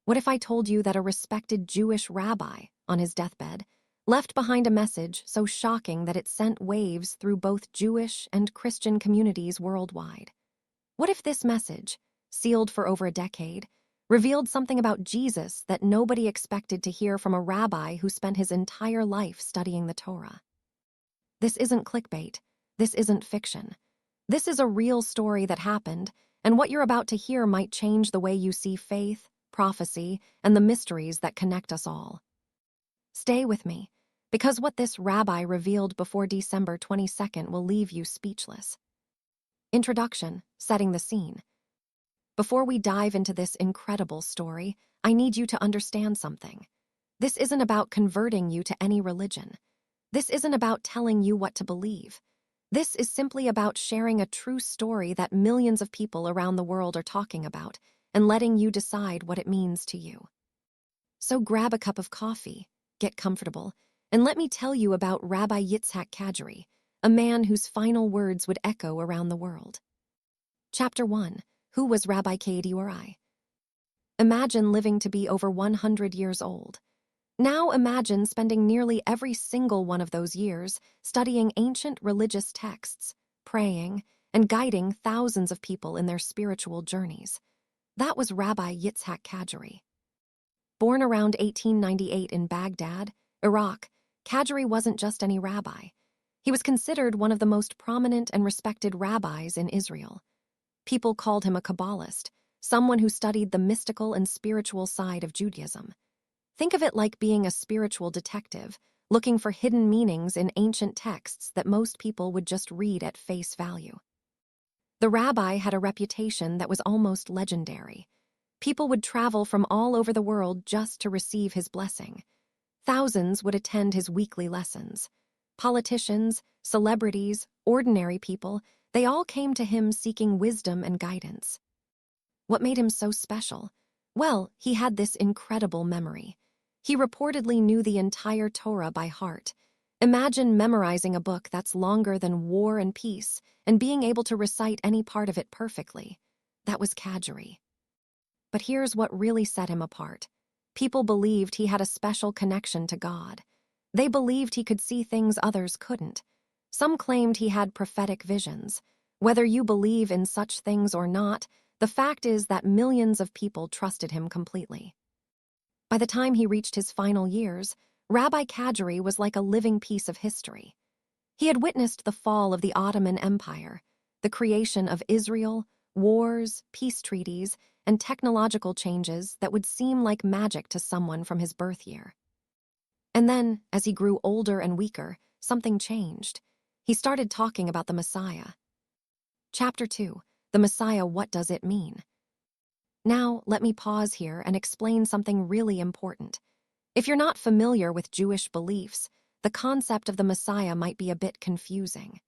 What if I told you that a respected Jewish rabbi, on his deathbed, left behind a message so shocking that it sent waves through both Jewish and Christian communities worldwide? What if this message, sealed for over a decade, revealed something about Jesus that nobody expected to hear from a rabbi who spent his entire life studying the Torah? This isn't clickbait. This isn't fiction. This is a real story that happened, and what you're about to hear might change the way you see faith, prophecy, and the mysteries that connect us all. Stay with me, because what this rabbi revealed before December 22nd will leave you speechless. Introduction, setting the scene. Before we dive into this incredible story, I need you to understand something. This isn't about converting you to any religion. This isn't about telling you what to believe. This is simply about sharing a true story that millions of people around the world are talking about and letting you decide what it means to you. So grab a cup of coffee, get comfortable, and let me tell you about Rabbi Yitzhak Kadri, a man whose final words would echo around the world. Chapter 1. Who was Rabbi Kadri? Imagine living to be over 100 years old. Now imagine spending nearly every single one of those years studying ancient religious texts, praying, and guiding thousands of people in their spiritual journeys. That was Rabbi Yitzhak Kadri. Born around 1898 in Baghdad, Iraq, Kadri wasn't just any rabbi. He was considered one of the most prominent and respected rabbis in Israel. People called him a Kabbalist, someone who studied the mystical and spiritual side of Judaism. Think of it like being a spiritual detective, looking for hidden meanings in ancient texts that most people would just read at face value. The rabbi had a reputation that was almost legendary. People would travel from all over the world just to receive his blessing. Thousands would attend his weekly lessons. Politicians, celebrities, ordinary people, they all came to him seeking wisdom and guidance. What made him so special? Well, he had this incredible memory. He reportedly knew the entire Torah by heart. Imagine memorizing a book that's longer than War and Peace and being able to recite any part of it perfectly. That was Kadri. But here's what really set him apart. People believed he had a special connection to God. They believed he could see things others couldn't. Some claimed he had prophetic visions. Whether you believe in such things or not, the fact is that millions of people trusted him completely. By the time he reached his final years, Rabbi Kadri was like a living piece of history. He had witnessed the fall of the Ottoman Empire, the creation of Israel, wars, peace treaties, and technological changes that would seem like magic to someone from his birth year. And then, as he grew older and weaker, something changed. He started talking about the Messiah. Chapter 2. The Messiah, what does it mean? Now, let me pause here and explain something really important. If you're not familiar with Jewish beliefs, the concept of the Messiah might be a bit confusing.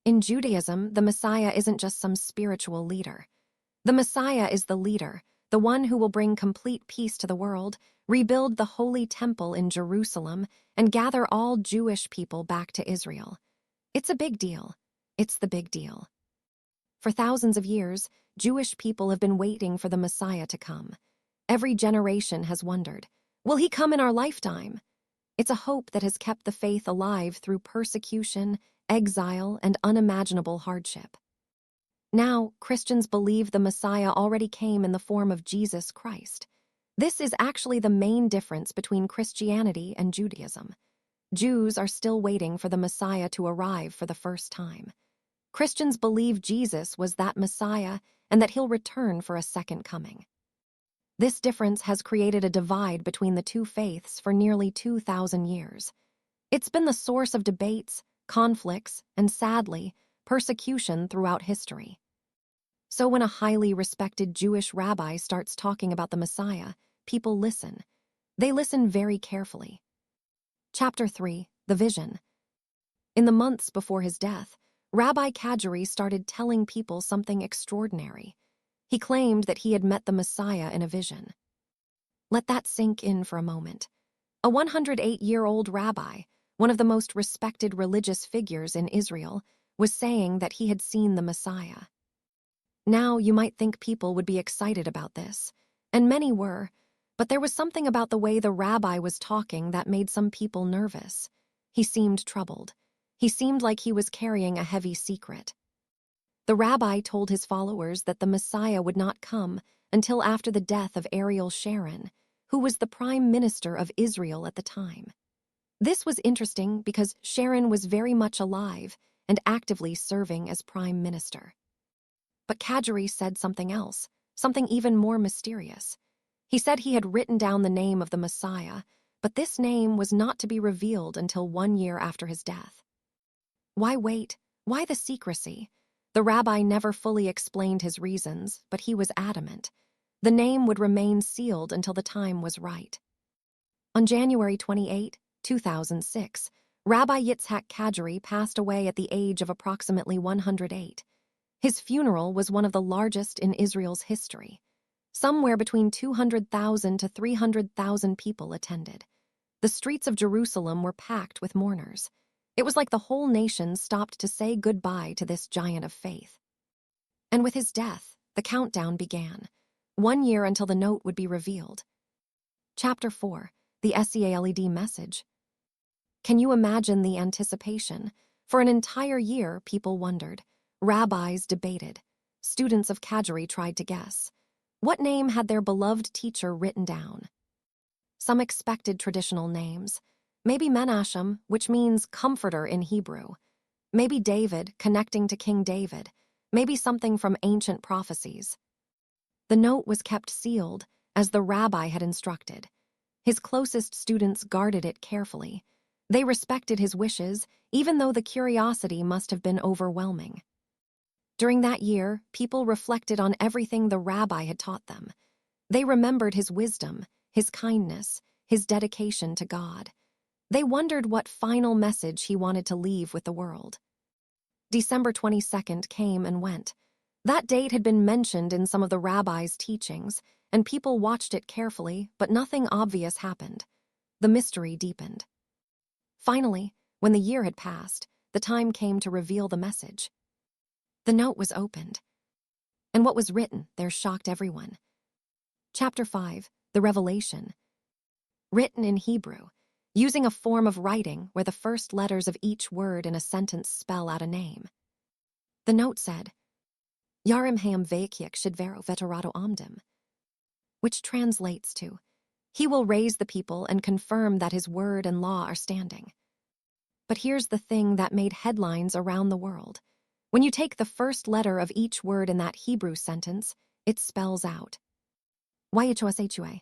In Judaism, the Messiah isn't just some spiritual leader. The Messiah is the leader, the one who will bring complete peace to the world, rebuild the Holy Temple in Jerusalem, and gather all Jewish people back to Israel. It's a big deal. It's the big deal. For thousands of years, Jewish people have been waiting for the Messiah to come. Every generation has wondered, will he come in our lifetime? It's a hope that has kept the faith alive through persecution, exile, and unimaginable hardship. Now, Christians believe the Messiah already came in the form of Jesus Christ. This is actually the main difference between Christianity and Judaism. Jews are still waiting for the Messiah to arrive for the first time. Christians believe Jesus was that Messiah and that he'll return for a second coming. This difference has created a divide between the two faiths for nearly 2,000 years. It's been the source of debates, conflicts, and sadly, persecution throughout history. So when a highly respected Jewish rabbi starts talking about the Messiah, people listen. They listen very carefully. Chapter 3. The Vision. In the months before his death, Rabbi Kadri started telling people something extraordinary. He claimed that he had met the Messiah in a vision. Let that sink in for a moment. A 108-year-old rabbi, one of the most respected religious figures in Israel, was saying that he had seen the Messiah. Now, you might think people would be excited about this, and many were, But there was something about the way the rabbi was talking that made some people nervous. He seemed troubled. He seemed like he was carrying a heavy secret. The rabbi told his followers that the Messiah would not come until after the death of Ariel Sharon, who was the prime minister of Israel at the time. This was interesting because Sharon was very much alive and actively serving as prime minister. But Kadri said something else, something even more mysterious. He said he had written down the name of the Messiah, but this name was not to be revealed until 1 year after his death. Why wait? Why the secrecy? The rabbi never fully explained his reasons, but he was adamant. The name would remain sealed until the time was right. On January 28, 2006, Rabbi Yitzhak Kadri passed away at the age of approximately 108. His funeral was one of the largest in Israel's history. Somewhere between 200,000 to 300,000 people attended. The streets of Jerusalem were packed with mourners. It was like the whole nation stopped to say goodbye to this giant of faith. And with his death, the countdown began. 1 year until the note would be revealed. Chapter 4. The SEALED Message. Can you imagine the anticipation? For an entire year, people wondered. Rabbis debated. Students of Kadri tried to guess. What name had their beloved teacher written down? Some expected traditional names. Maybe Menachem, which means comforter in Hebrew. Maybe David, connecting to King David. Maybe something from ancient prophecies. The note was kept sealed, as the rabbi had instructed. His closest students guarded it carefully. They respected his wishes, even though the curiosity must have been overwhelming. During that year, people reflected on everything the rabbi had taught them. They remembered his wisdom, his kindness, his dedication to God. They wondered what final message he wanted to leave with the world. December 22nd came and went. That date had been mentioned in some of the rabbi's teachings, and people watched it carefully, but nothing obvious happened. The mystery deepened. Finally, when the year had passed, the time came to reveal the message. The note was opened. And what was written there shocked everyone. Chapter 5, The Revelation. Written in Hebrew, using a form of writing where the first letters of each word in a sentence spell out a name. The note said, Yarim Ham Vekiak Shidvero Veterado Amdim, which translates to, He will raise the people and confirm that his word and law are standing. But here's the thing that made headlines around the world. When you take the first letter of each word in that Hebrew sentence, it spells out YHOSHUA,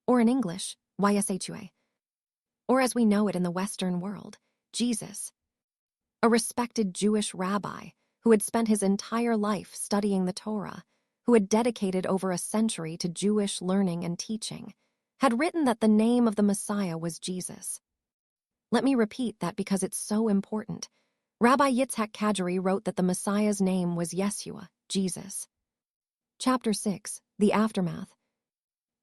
or in English, YSHUA, or as we know it in the Western world, Jesus. A respected Jewish rabbi who had spent his entire life studying the Torah, who had dedicated over a century to Jewish learning and teaching, had written that the name of the Messiah was Jesus. Let me repeat that because it's so important. Rabbi Yitzhak Kadri wrote that the Messiah's name was Yeshua, Jesus. Chapter 6, The Aftermath.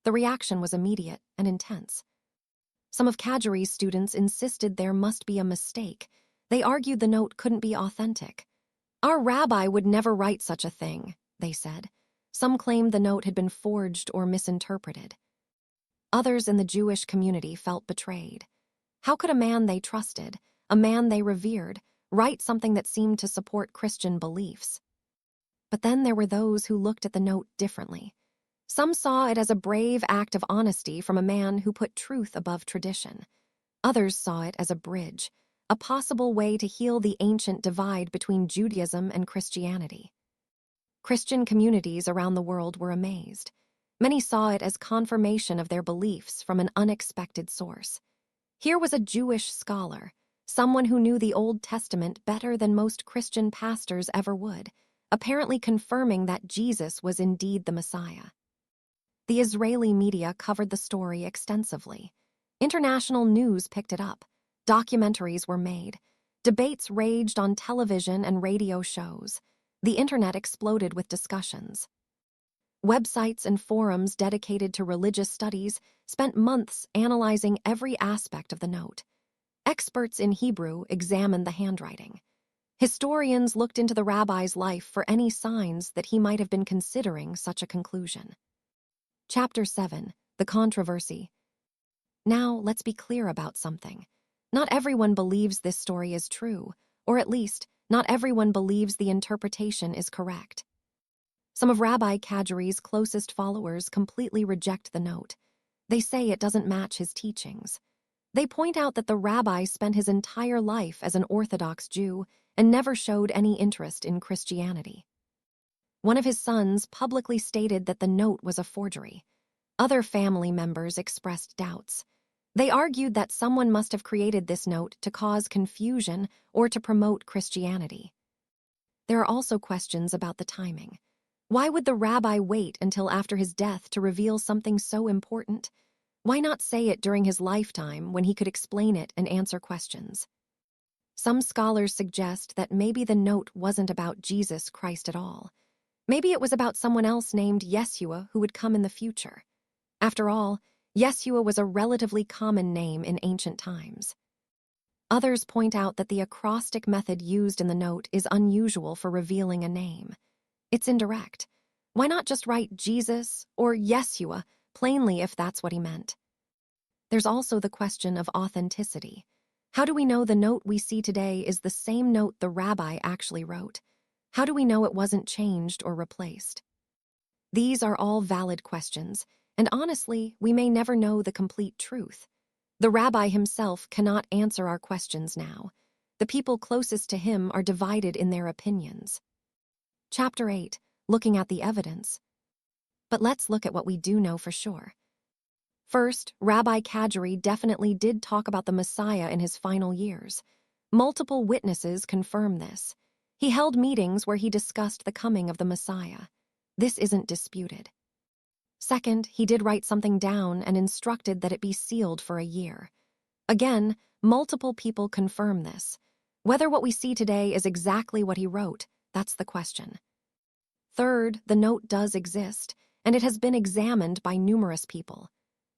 The reaction was immediate and intense. Some of Kadri's students insisted there must be a mistake. They argued the note couldn't be authentic. Our rabbi would never write such a thing, they said. Some claimed the note had been forged or misinterpreted. Others in the Jewish community felt betrayed. How could a man they trusted, a man they revered, write something that seemed to support Christian beliefs? But then there were those who looked at the note differently. Some saw it as a brave act of honesty from a man who put truth above tradition. Others saw it as a bridge, a possible way to heal the ancient divide between Judaism and Christianity. Christian communities around the world were amazed. Many saw it as confirmation of their beliefs from an unexpected source. Here was a Jewish scholar, someone who knew the Old Testament better than most Christian pastors ever would, apparently confirming that Jesus was indeed the Messiah. The Israeli media covered the story extensively. International news picked it up. Documentaries were made. Debates raged on television and radio shows. The internet exploded with discussions. Websites and forums dedicated to religious studies spent months analyzing every aspect of the note. Experts in Hebrew examined the handwriting. Historians looked into the rabbi's life for any signs that he might have been considering such a conclusion. Chapter 7, the controversy. Now, let's be clear about something. Not everyone believes this story is true, or at least, not everyone believes the interpretation is correct. Some of Rabbi Kadjari's closest followers completely reject the note. They say it doesn't match his teachings. They point out that the rabbi spent his entire life as an Orthodox Jew and never showed any interest in Christianity. One of his sons publicly stated that the note was a forgery. Other family members expressed doubts. They argued that someone must have created this note to cause confusion or to promote Christianity. There are also questions about the timing. Why would the rabbi wait until after his death to reveal something so important? Why not say it during his lifetime when he could explain it and answer questions? Some scholars suggest that maybe the note wasn't about Jesus Christ at all. Maybe it was about someone else named Yeshua who would come in the future. After all, Yeshua was a relatively common name in ancient times. Others point out that the acrostic method used in the note is unusual for revealing a name. It's indirect. Why not just write Jesus or Yeshua plainly if that's what he meant? There's also the question of authenticity. How do we know the note we see today is the same note the rabbi actually wrote? How do we know it wasn't changed or replaced? These are all valid questions, and honestly, we may never know the complete truth. The rabbi himself cannot answer our questions now. The people closest to him are divided in their opinions. Chapter 8, Looking at the Evidence. But let's look at what we do know for sure. First, Rabbi Kadjari definitely did talk about the Messiah in his final years. Multiple witnesses confirm this. He held meetings where he discussed the coming of the Messiah. This isn't disputed. Second, he did write something down and instructed that it be sealed for a year. Again, multiple people confirm this. Whether what we see today is exactly what he wrote, that's the question. Third, the note does exist, and it has been examined by numerous people.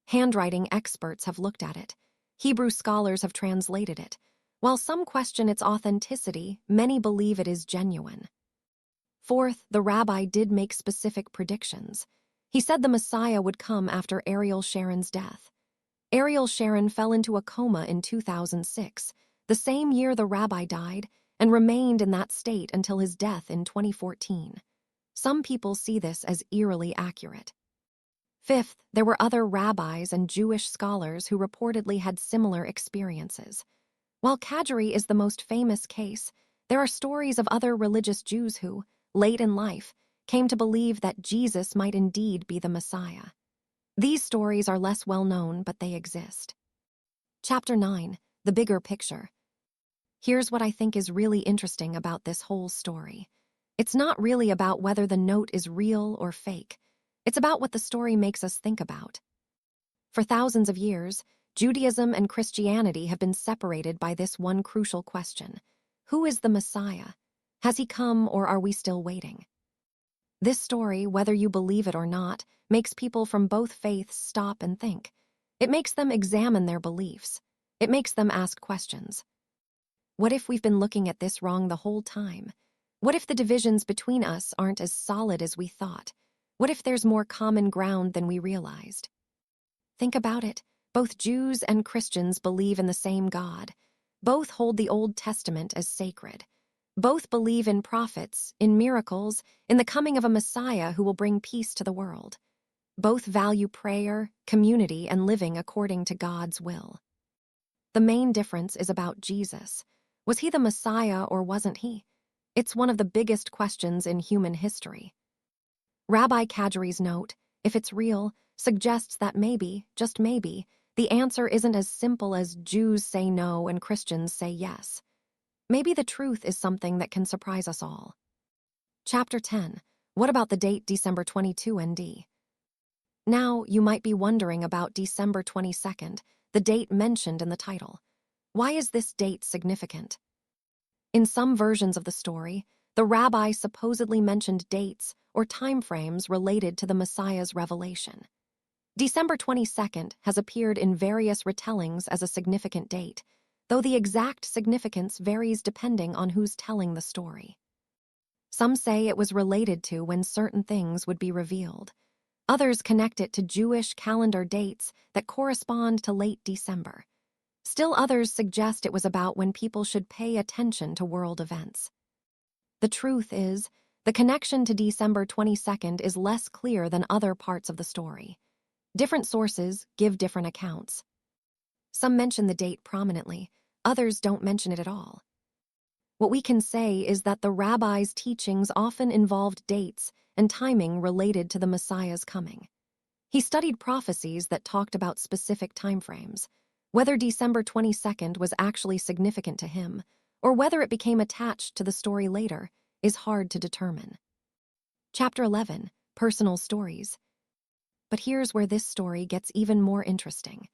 Handwriting experts have looked at it. Hebrew scholars have translated it. While some question its authenticity, many believe it is genuine. Fourth, the rabbi did make specific predictions. He said the Messiah would come after Ariel Sharon's death. Ariel Sharon fell into a coma in 2006, the same year the rabbi died, and remained in that state until his death in 2014. Some people see this as eerily accurate. Fifth, there were other rabbis and Jewish scholars who reportedly had similar experiences. While Kadjari is the most famous case, there are stories of other religious Jews who, late in life, came to believe that Jesus might indeed be the Messiah. These stories are less well known, but they exist. Chapter 9, The Bigger Picture. Here's what I think is really interesting about this whole story. It's not really about whether the note is real or fake. It's about what the story makes us think about. For thousands of years, Judaism and Christianity have been separated by this one crucial question. Who is the Messiah? Has he come, or are we still waiting? This story, whether you believe it or not, makes people from both faiths stop and think. It makes them examine their beliefs. It makes them ask questions. What if we've been looking at this wrong the whole time? What if the divisions between us aren't as solid as we thought? What if there's more common ground than we realized? Think about it. Both Jews and Christians believe in the same God. Both hold the Old Testament as sacred. Both believe in prophets, in miracles, in the coming of a Messiah who will bring peace to the world. Both value prayer, community, and living according to God's will. The main difference is about Jesus. Was he the Messiah or wasn't he? It's one of the biggest questions in human history. Rabbi Kadjari's note, if it's real, suggests that maybe, just maybe, the answer isn't as simple as Jews say no and Christians say yes. Maybe the truth is something that can surprise us all. Chapter 10. What about the date December 22 ND? Now, you might be wondering about December 22nd, the date mentioned in the title. Why is this date significant? In some versions of the story, the rabbi supposedly mentioned dates or timeframes related to the Messiah's revelation. December 22nd has appeared in various retellings as a significant date, though the exact significance varies depending on who's telling the story. Some say it was related to when certain things would be revealed. Others connect it to Jewish calendar dates that correspond to late December. Still others suggest it was about when people should pay attention to world events. The truth is, the connection to December 22nd is less clear than other parts of the story. Different sources give different accounts. Some mention the date prominently, others don't mention it at all. What we can say is that the rabbi's teachings often involved dates and timing related to the Messiah's coming. He studied prophecies that talked about specific timeframes. Whether December 22nd was actually significant to him, or whether it became attached to the story later, is hard to determine. Chapter 11, Personal Stories. But here's where this story gets even more interesting.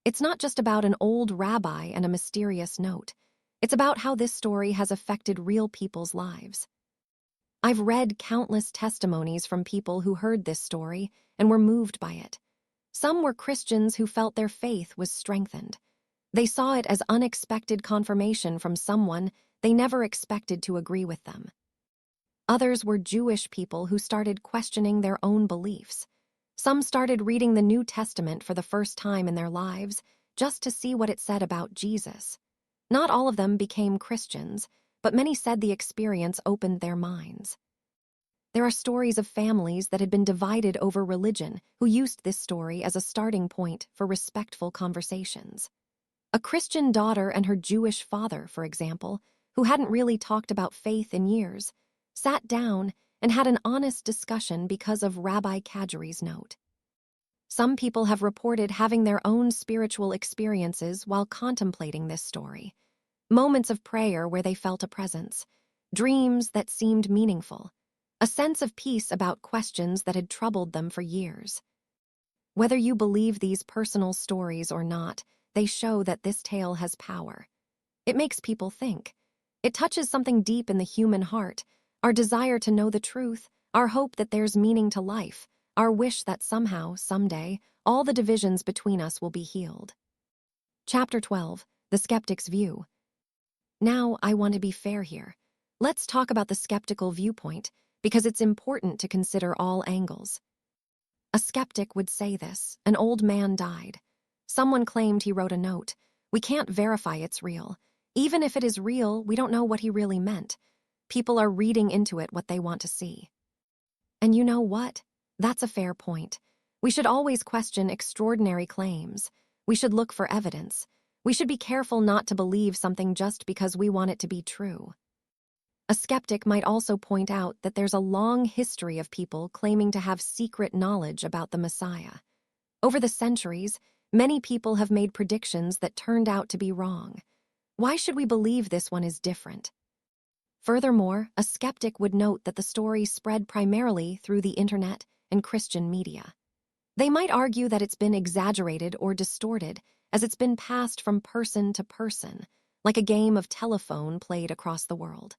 It's not just about an old rabbi and a mysterious note. It's about how this story has affected real people's lives. I've read countless testimonies from people who heard this story and were moved by it. Some were Christians who felt their faith was strengthened. They saw it as unexpected confirmation from someone they never expected to agree with them. Others were Jewish people who started questioning their own beliefs. Some started reading the New Testament for the first time in their lives just to see what it said about Jesus. Not all of them became Christians, but many said the experience opened their minds. There are stories of families that had been divided over religion who used this story as a starting point for respectful conversations. A Christian daughter and her Jewish father, for example, who hadn't really talked about faith in years, sat down and had an honest discussion because of Rabbi Kadjeri's note. Some people have reported having their own spiritual experiences while contemplating this story. Moments of prayer where they felt a presence, dreams that seemed meaningful, a sense of peace about questions that had troubled them for years. Whether you believe these personal stories or not, they show that this tale has power. It makes people think. It touches something deep in the human heart, our desire to know the truth, our hope that there's meaning to life, our wish that somehow, someday, all the divisions between us will be healed. Chapter 12, The Skeptic's View. Now, I want to be fair here. Let's talk about the skeptical viewpoint, because it's important to consider all angles. A skeptic would say this: an old man died. Someone claimed he wrote a note. We can't verify it's real. Even if it is real, we don't know what he really meant. People are reading into it what they want to see. And you know what? That's a fair point. We should always question extraordinary claims. We should look for evidence. We should be careful not to believe something just because we want it to be true. A skeptic might also point out that there's a long history of people claiming to have secret knowledge about the Messiah. Over the centuries, many people have made predictions that turned out to be wrong. Why should we believe this one is different? Furthermore, a skeptic would note that the story spread primarily through the internet and Christian media. They might argue that it's been exaggerated or distorted, as it's been passed from person to person, like a game of telephone played across the world.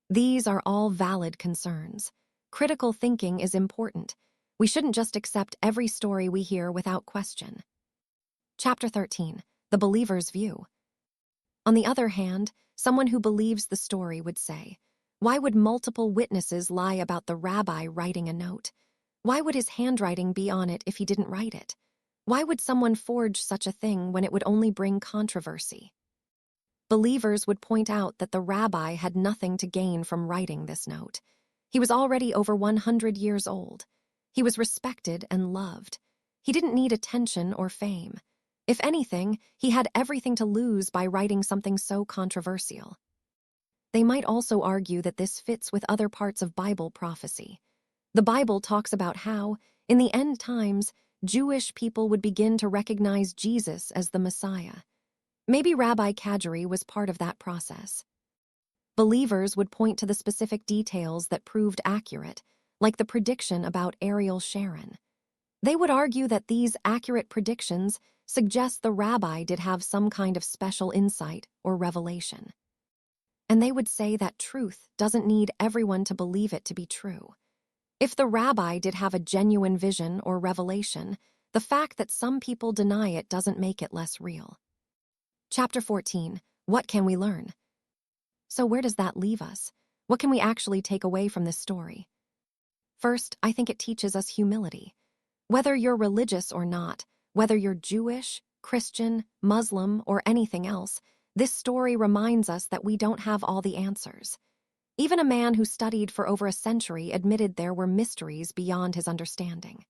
These are all valid concerns. Critical thinking is important. We shouldn't just accept every story we hear without question. Chapter 13, The Believer's View. On the other hand, someone who believes the story would say, why would multiple witnesses lie about the rabbi writing a note? Why would his handwriting be on it if he didn't write it? Why would someone forge such a thing when it would only bring controversy? Believers would point out that the rabbi had nothing to gain from writing this note. He was already over 100 years old. He was respected and loved. He didn't need attention or fame. If anything, he had everything to lose by writing something so controversial. They might also argue that this fits with other parts of Bible prophecy. The Bible talks about how, in the end times, Jewish people would begin to recognize Jesus as the Messiah. Maybe Rabbi Kadjeri was part of that process. Believers would point to the specific details that proved accurate, like the prediction about Ariel Sharon. They would argue that these accurate predictions suggest the rabbi did have some kind of special insight or revelation. And they would say that truth doesn't need everyone to believe it to be true. If the rabbi did have a genuine vision or revelation, the fact that some people deny it doesn't make it less real. Chapter 14, What Can We Learn? So where does that leave us? What can we actually take away from this story? First, I think it teaches us humility. Whether you're religious or not, whether you're Jewish, Christian, Muslim, or anything else, this story reminds us that we don't have all the answers. Even a man who studied for over a century admitted there were mysteries beyond his understanding.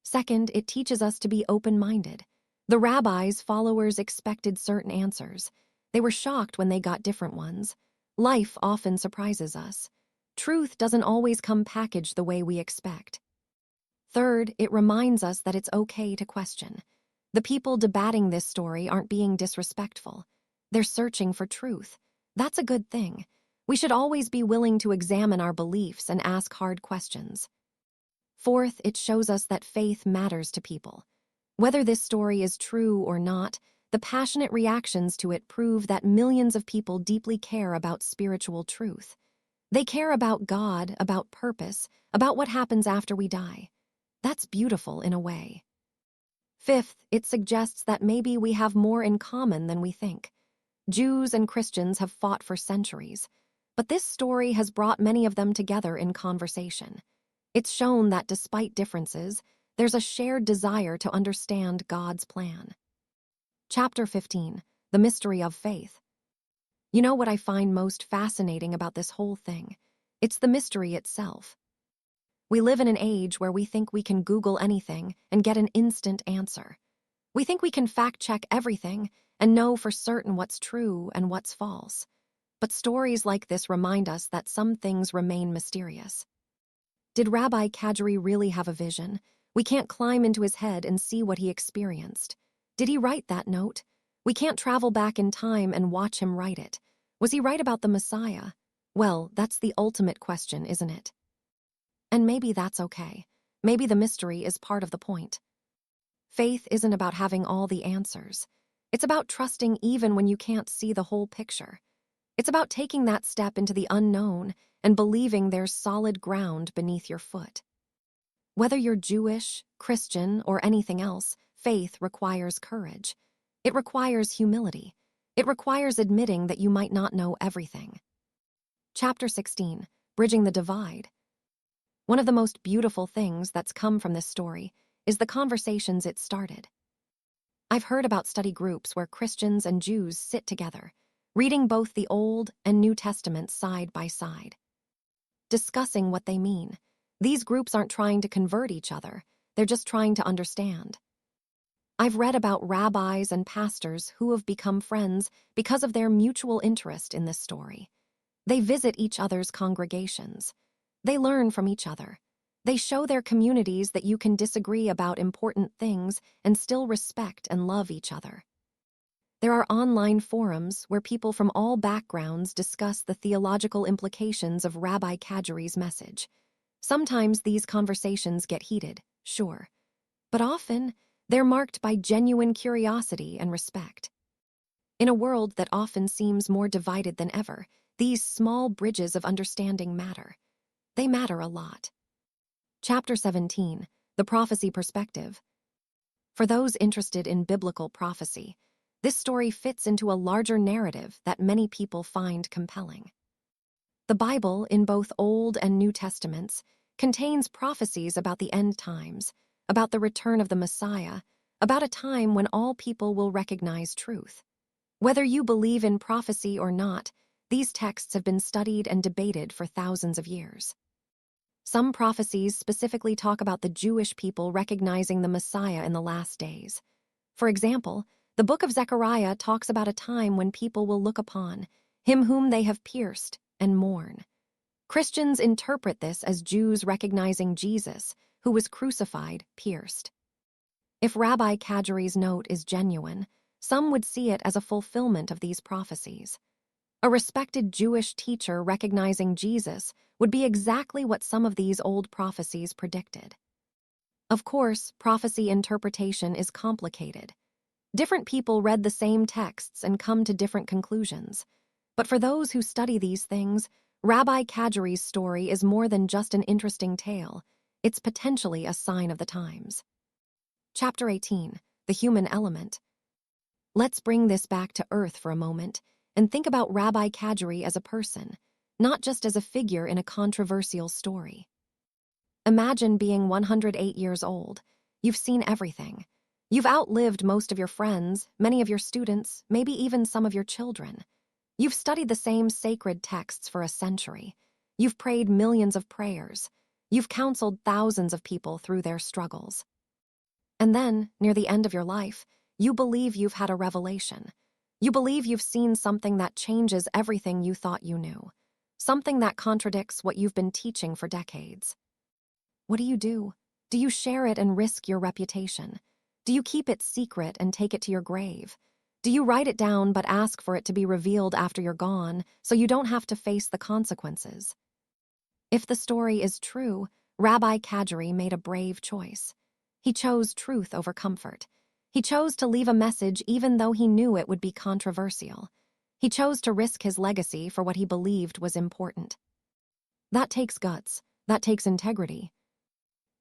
Second, it teaches us to be open-minded. The rabbis' followers expected certain answers. They were shocked when they got different ones. Life often surprises us. Truth doesn't always come packaged the way we expect. Third, it reminds us that it's okay to question. The people debating this story aren't being disrespectful. They're searching for truth. That's a good thing. We should always be willing to examine our beliefs and ask hard questions. Fourth, it shows us that faith matters to people. Whether this story is true or not, the passionate reactions to it prove that millions of people deeply care about spiritual truth. They care about God, about purpose, about what happens after we die. That's beautiful in a way. Fifth, it suggests that maybe we have more in common than we think. Jews and Christians have fought for centuries, but this story has brought many of them together in conversation. It's shown that despite differences, there's a shared desire to understand God's plan. Chapter 15, The Mystery of Faith. You know what I find most fascinating about this whole thing? It's the mystery itself. We live in an age where we think we can Google anything and get an instant answer. We think we can fact-check everything and know for certain what's true and what's false. But stories like this remind us that some things remain mysterious. Did Rabbi Kadri really have a vision? We can't climb into his head and see what he experienced. Did he write that note? We can't travel back in time and watch him write it. Was he right about the Messiah? Well, that's the ultimate question, isn't it? And maybe that's okay. Maybe the mystery is part of the point. Faith isn't about having all the answers. It's about trusting even when you can't see the whole picture. It's about taking that step into the unknown and believing there's solid ground beneath your foot. Whether you're Jewish, Christian, or anything else, faith requires courage. It requires humility. It requires admitting that you might not know everything. Chapter 16, Bridging the Divide. One of the most beautiful things that's come from this story is the conversations it started. I've heard about study groups where Christians and Jews sit together, reading both the Old and New Testaments side by side, discussing what they mean. These groups aren't trying to convert each other, they're just trying to understand. I've read about rabbis and pastors who have become friends because of their mutual interest in this story. They visit each other's congregations. They learn from each other. They show their communities that you can disagree about important things and still respect and love each other. There are online forums where people from all backgrounds discuss the theological implications of Rabbi Kadri's message. Sometimes these conversations get heated, sure, but often they're marked by genuine curiosity and respect. In a world that often seems more divided than ever, these small bridges of understanding matter. They matter a lot. Chapter 17, The Prophecy Perspective. For those interested in biblical prophecy, this story fits into a larger narrative that many people find compelling. The Bible, in both Old and New Testaments, contains prophecies about the end times, about the return of the Messiah, about a time when all people will recognize truth. Whether you believe in prophecy or not, these texts have been studied and debated for thousands of years. Some prophecies specifically talk about the Jewish people recognizing the Messiah in the last days. For example, the book of Zechariah talks about a time when people will look upon him whom they have pierced and mourn. Christians interpret this as Jews recognizing Jesus, who was crucified, pierced. If Rabbi Kadri's note is genuine, some would see it as a fulfillment of these prophecies. A respected Jewish teacher recognizing Jesus would be exactly what some of these old prophecies predicted. Of course, prophecy interpretation is complicated. Different people read the same texts and come to different conclusions. But for those who study these things, Rabbi Kadri's story is more than just an interesting tale. It's potentially a sign of the times. Chapter 18, The Human Element. Let's bring this back to earth for a moment and think about Rabbi Kadri as a person, not just as a figure in a controversial story. Imagine being 108 years old. You've seen everything. You've outlived most of your friends, many of your students, maybe even some of your children. You've studied the same sacred texts for a century. You've prayed millions of prayers. You've counseled thousands of people through their struggles. And then, near the end of your life, you believe you've had a revelation. You believe you've seen something that changes everything you thought you knew. Something that contradicts what you've been teaching for decades. What do? Do you share it and risk your reputation? Do you keep it secret and take it to your grave? Do you write it down but ask for it to be revealed after you're gone so you don't have to face the consequences? If the story is true, Rabbi Kadri made a brave choice. He chose truth over comfort. He chose to leave a message even though he knew it would be controversial. He chose to risk his legacy for what he believed was important. That takes guts. That takes integrity.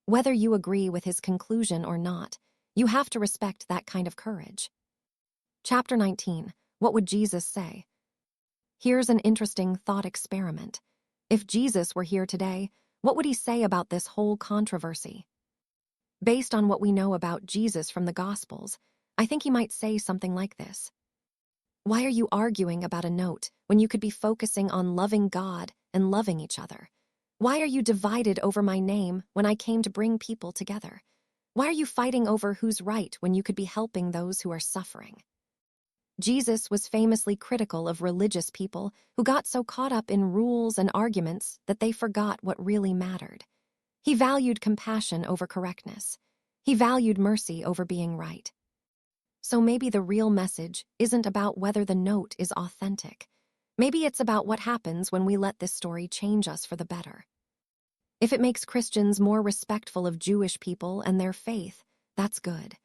Whether you agree with his conclusion or not, you have to respect that kind of courage. Chapter 19. What would Jesus say? Here's an interesting thought experiment. If Jesus were here today, what would he say about this whole controversy? Based on what we know about Jesus from the Gospels, I think he might say something like this. Why are you arguing about a note when you could be focusing on loving God and loving each other? Why are you divided over my name when I came to bring people together? Why are you fighting over who's right when you could be helping those who are suffering? Jesus was famously critical of religious people who got so caught up in rules and arguments that they forgot what really mattered. He valued compassion over correctness. He valued mercy over being right. So maybe the real message isn't about whether the note is authentic. Maybe it's about what happens when we let this story change us for the better. If it makes Christians more respectful of Jewish people and their faith, that's good.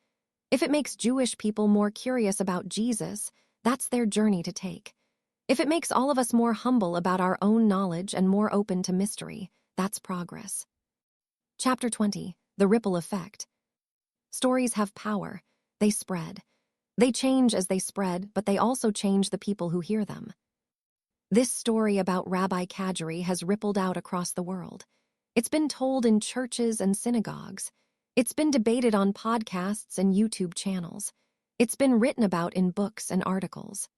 If it makes Jewish people more curious about Jesus, that's their journey to take. If it makes all of us more humble about our own knowledge and more open to mystery, that's progress. Chapter 20. The Ripple Effect. Stories have power. They spread. They change as they spread, but they also change the people who hear them. This story about Rabbi Kadri has rippled out across the world. It's been told in churches and synagogues. It's been debated on podcasts and YouTube channels. It's been written about in books and articles.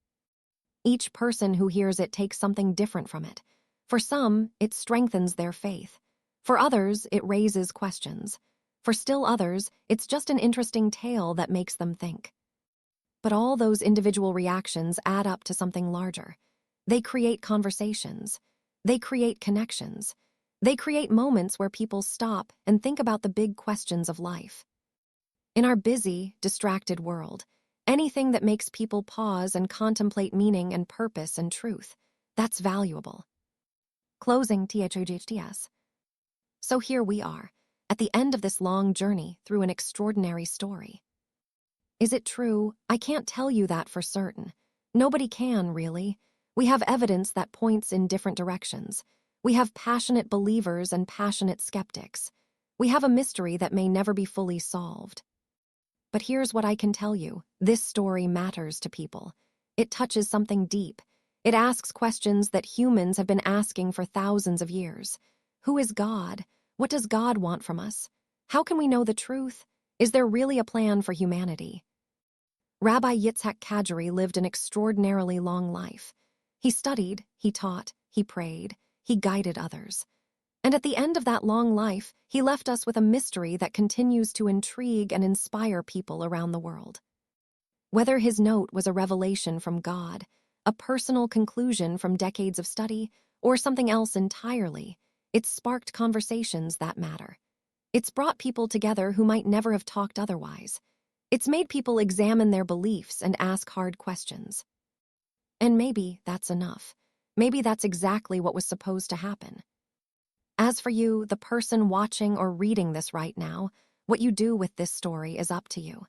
Each person who hears it takes something different from it. For some, it strengthens their faith. For others, it raises questions. For still others, it's just an interesting tale that makes them think. But all those individual reactions add up to something larger. They create conversations. They create connections. They create moments where people stop and think about the big questions of life. In our busy, distracted world, anything that makes people pause and contemplate meaning and purpose and truth, that's valuable. Closing THOGHTS. So here we are, at the end of this long journey through an extraordinary story. Is it true? I can't tell you that for certain. Nobody can, really. We have evidence that points in different directions. We have passionate believers and passionate skeptics. We have a mystery that may never be fully solved. But here's what I can tell you. This story matters to people. It touches something deep. It asks questions that humans have been asking for thousands of years. Who is God? What does God want from us? How can we know the truth? Is there really a plan for humanity? Rabbi Yitzhak Kadri lived an extraordinarily long life. He studied, he taught, he prayed, he guided others. And at the end of that long life, he left us with a mystery that continues to intrigue and inspire people around the world. Whether his note was a revelation from God, a personal conclusion from decades of study, or something else entirely, it's sparked conversations that matter. It's brought people together who might never have talked otherwise. It's made people examine their beliefs and ask hard questions. And maybe that's enough. Maybe that's exactly what was supposed to happen. As for you, the person watching or reading this right now, what you do with this story is up to you.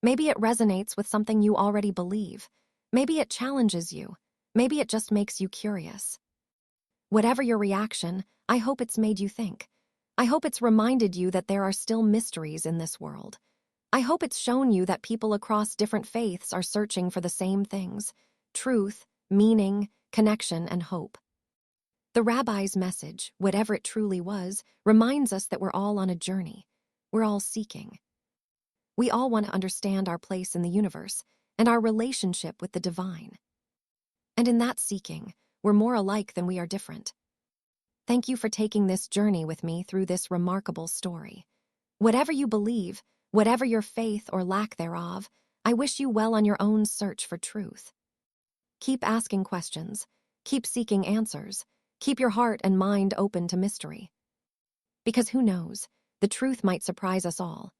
Maybe it resonates with something you already believe. Maybe it challenges you. Maybe it just makes you curious. Whatever your reaction, I hope it's made you think. I hope it's reminded you that there are still mysteries in this world. I hope it's shown you that people across different faiths are searching for the same things: truth, meaning, connection, and hope. The rabbi's message, whatever it truly was, reminds us that we're all on a journey. We're all seeking. We all want to understand our place in the universe and our relationship with the divine. And in that seeking, we're more alike than we are different. Thank you for taking this journey with me through this remarkable story. Whatever you believe, whatever your faith or lack thereof, I wish you well on your own search for truth. Keep asking questions. Keep seeking answers. Keep your heart and mind open to mystery. Because who knows, the truth might surprise us all.